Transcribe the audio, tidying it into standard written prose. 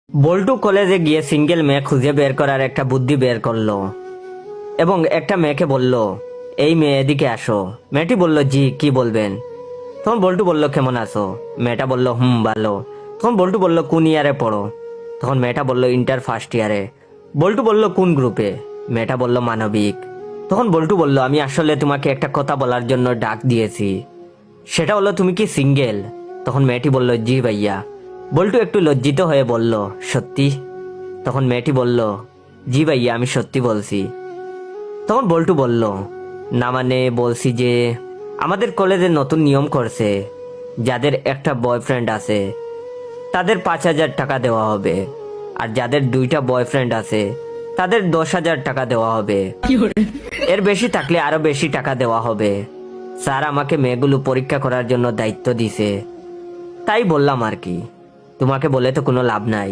বল্টু কলেজে গিয়ে সিঙ্গেল মেয়ে খুঁজে বের করার একটা বুদ্ধি বের করলো এবং একটা মেয়েকে বলল, এই মেয়ে এদিকে আসো। মেয়েটি বলল, জি কি বলবেন? তখন বল্টু বলল, কেমন আছো? মেয়েটা বলল, ভালো। তখন বল্টু বলল, কোন ইয়ারে পড়ো? তখন মেয়েটা বলল, ইন্টার ফার্স্ট ইয়ারে। বল্টু বলল, কোন গ্রুপে? মেয়েটা বলল, মানবিক। তখন বল্টু বলল, আমি আসলে তোমাকে একটা কথা বলার জন্য ডাক দিয়েছি, সেটা হলো তুমি কি সিঙ্গেল? তখন মেয়েটি বলল, জি ভাইয়া। বল্টু একটু লজ্জিত হয়ে বলল, সত্যি? তখন মেয়েটি বলল, জি ভাইয়া, আমি সত্যি বলছি। তখন বল্টু বলল, না মানে বলছি যে আমাদের কলেজে নতুন নিয়ম করছে, যাদের একটা বয়ফ্রেন্ড আছে তাদের 5,000 টাকা দেওয়া হবে, আর যাদের 2টা বয়ফ্রেন্ড আছে তাদের 10,000 টাকা দেওয়া হবে, এর বেশি থাকলে আরো বেশি টাকা দেওয়া হবে। স্যার আমাকে মেয়েগুলো পরীক্ষা করার জন্য দায়িত্ব দিছে, তাই বললাম আর কি। তোমাকে বলে তো কোনো লাভ নাই।